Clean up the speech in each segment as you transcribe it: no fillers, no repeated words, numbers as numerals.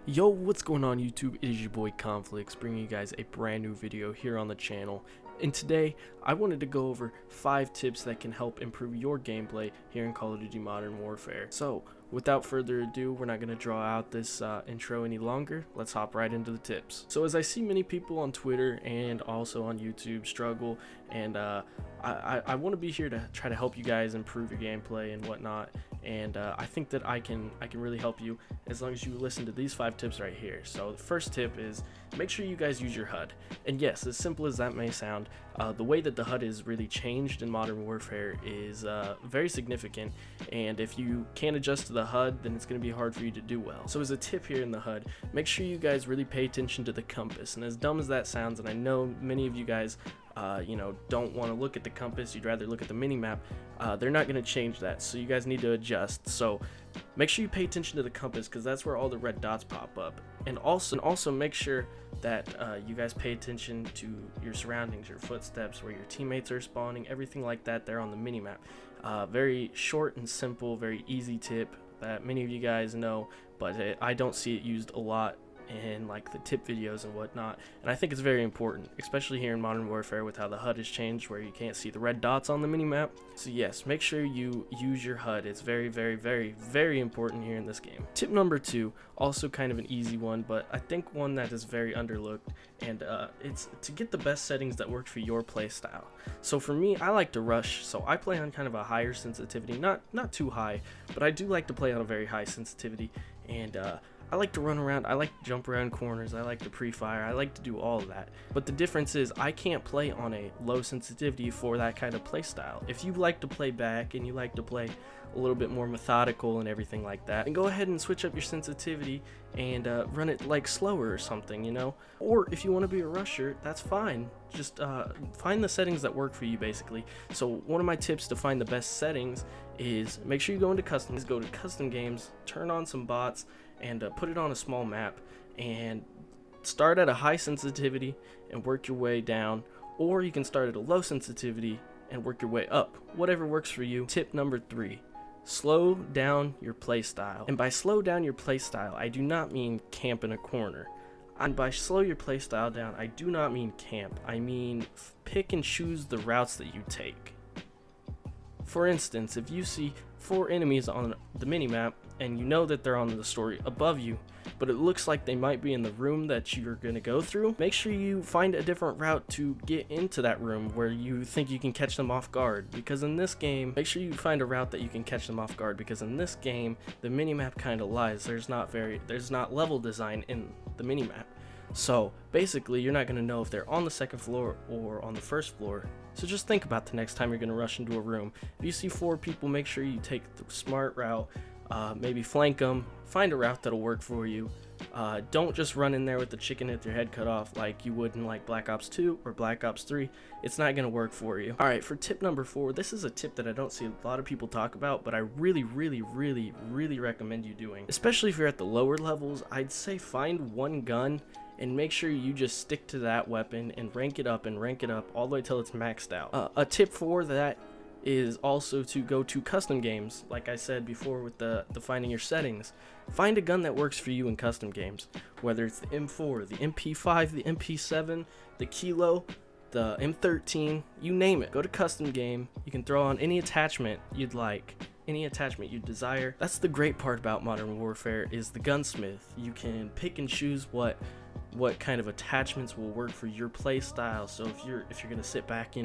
Yo, what's going on YouTube? It is your boy Conflicts bringing you guys a brand new video here on the channel. And today, I wanted to go over 5 tips that can help improve your gameplay here in Call of Duty Modern Warfare. So, without further ado, we're not going to draw out this intro any longer. Let's hop right into the tips. So as I see many people on Twitter and also on YouTube struggle, and I want to be here to try to help you guys improve your gameplay and whatnot. And I think that I can really help you as long as you listen to these 5 tips right here. So the first tip is make sure you guys use your HUD. And yes, as simple as that may sound, the way that the HUD is really changed in Modern Warfare is very significant, and if you can't adjust to the HUD, then it's going to be hard for you to do well. So as a tip here in the HUD, make sure you guys really pay attention to the compass. And as dumb as that sounds, and I know many of you guys don't want to look at the compass, you'd rather look at the mini-map, they're not going to change that, so you guys need to adjust. So make sure you pay attention to the compass, because that's where all the red dots pop up. And also make sure that you guys pay attention to your surroundings, your footsteps, where your teammates are spawning, everything like that there on the mini-map. Very short and simple, very easy tip that many of you guys know, but I don't see it used a lot in like the tip videos and whatnot, and I think it's very important, especially here in Modern Warfare with how the HUD has changed, where you can't see the red dots on the mini-map. So yes, make sure you use your HUD. It's very, very, very, very important here in this game. Tip number 2, also kind of an easy one, but I think one that is very underlooked, and it's to get the best settings that work for your play style. So for me, I like to rush, so I play on kind of a higher sensitivity, not too high, but I do like to play on a very high sensitivity. And I like to run around, I like to jump around corners, I like to pre-fire, I like to do all of that. But the difference is I can't play on a low sensitivity for that kind of play style. If you like to play back and you like to play a little bit more methodical and everything like that, then go ahead and switch up your sensitivity and run it like slower or something, you know? Or if you want to be a rusher, that's fine. Just find the settings that work for you, basically. So one of my tips to find the best settings is make sure you go into customs, go to custom games, turn on some bots, and put it on a small map, and start at a high sensitivity and work your way down, or you can start at a low sensitivity and work your way up, whatever works for you. Tip number 3, slow down your playstyle. And by slow down your playstyle, I do not mean camp in a corner. And by slow your playstyle down, I do not mean camp. I mean pick and choose the routes that you take. For instance, if you see 4 enemies on the minimap and you know that they're on the story above you, but it looks like they might be in the room that you're going to go through, make sure you find a different route to get into that room where you think you can catch them off guard. Because in this game, make sure you find a route that you can catch them off guard, because in this game, the minimap kind of lies. There's not level design in the minimap. So basically, you're not going to know if they're on the 2nd floor or on the 1st floor. So just think about the next time you're going to rush into a room. If you see 4 people, make sure you take the smart route. Maybe flank them. Find a route that'll work for you. Don't just run in there with the chicken with your head cut off like you would in like Black Ops 2 or Black Ops 3. It's not going to work for you. Alright, for tip number 4, this is a tip that I don't see a lot of people talk about, but I really, really, really, really recommend you doing. Especially if you're at the lower levels, I'd say find one gun and make sure you just stick to that weapon and rank it up all the way till it's maxed out. A tip for that is also to go to custom games, like I said before with the finding your settings. Find a gun that works for you in custom games, whether it's the M4, the MP5, the MP7, the Kilo, the M13, you name it. Go to custom game, you can throw on any attachment you'd like, any attachment you desire. That's the great part about Modern Warfare, is the gunsmith. You can pick and choose what kind of attachments will work for your play style. So if you're gonna sit back, a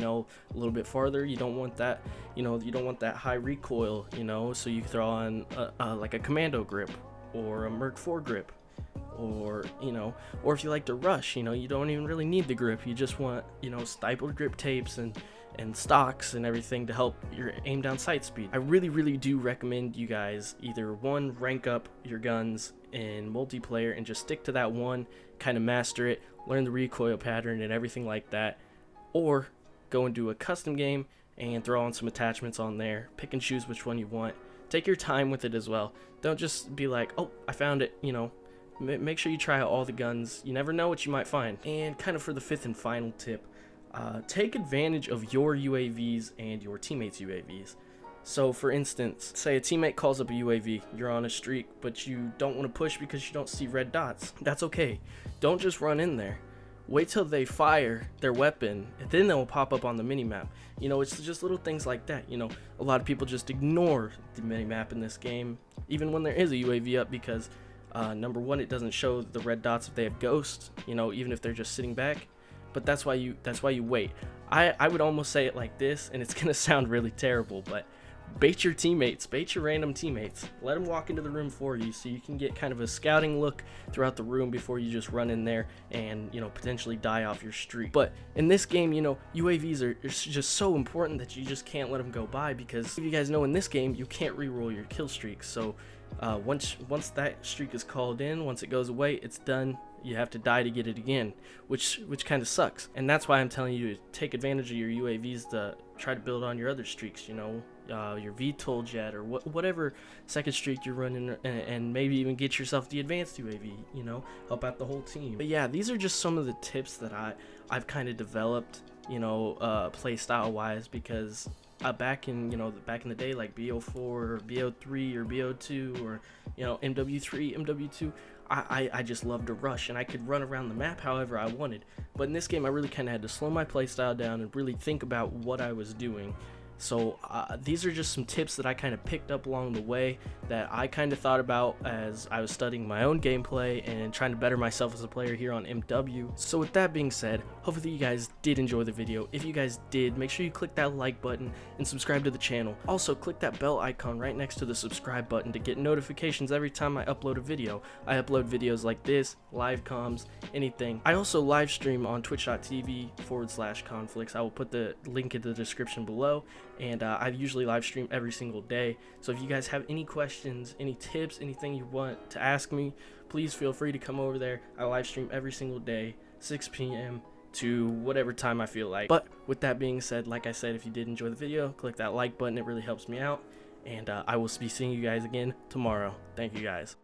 little bit farther, you don't want that, you don't want that high recoil, so you can throw on like a commando grip or a Merc 4 grip, or or if you like to rush, you don't even really need the grip. You just want, stapled grip tapes and stocks and everything to help your aim down sight speed. I really, really do recommend you guys either one, rank up your guns in multiplayer and just stick to that one, kind of master it, learn the recoil pattern and everything like that, or go and do a custom game and throw on some attachments on there, pick and choose which one you want. Take your time with it as well. Don't just be like, oh, I found it, make sure you try out all the guns. You never know what you might find. And kind of for the 5th and final tip, take advantage of your UAVs and your teammates' UAVs. So for instance, say a teammate calls up a UAV, you're on a streak, but you don't want to push because you don't see red dots. That's okay. Don't just run in there. Wait till they fire their weapon, and then they'll pop up on the minimap. You know, it's just little things like that. You know, a lot of people just ignore the minimap in this game, even when there is a UAV up, because number one, it doesn't show the red dots if they have ghosts, you know, even if they're just sitting back. But that's why you wait. I would almost say it like this, and it's gonna sound really terrible, but bait your teammates, bait your random teammates. Let them walk into the room for you so you can get kind of a scouting look throughout the room before you just run in there and, you know, potentially die off your streak. But in this game, you know, UAVs are just so important that you just can't let them go by, because if you guys know, in this game you can't reroll your kill streaks. So once that streak is called in, once it goes away, it's done. You have to die to get it again, which kind of sucks. And that's why I'm telling you to take advantage of your UAVs to try to build on your other streaks, you know, your VTOL jet or whatever second streak you're running, and maybe even get yourself the advanced UAV, you know, help out the whole team. But yeah, these are just some of the tips that I've kind of developed, you know, play style wise, because back in the day, like BO4 or BO3 or BO2 or, you know, MW3, MW2, I just loved to rush, and I could run around the map however I wanted. But in this game, I really kind of had to slow my playstyle down and really think about what I was doing. So these are just some tips that I kind of picked up along the way that I kind of thought about as I was studying my own gameplay and trying to better myself as a player here on MW. So with that being said, hopefully you guys did enjoy the video. If you guys did, make sure you click that like button and subscribe to the channel. Also, click that bell icon right next to the subscribe button to get notifications every time I upload a video. I upload videos like this, live comms, anything. I also live stream on twitch.tv/conflicts. I will put the link in the description below. And I usually live stream every single day. So if you guys have any questions, any tips, anything you want to ask me, please feel free to come over there. I live stream every single day, 6 p.m. to whatever time I feel like. But with that being said, like I said, if you did enjoy the video, click that like button. It really helps me out. And I will be seeing you guys again tomorrow. Thank you guys.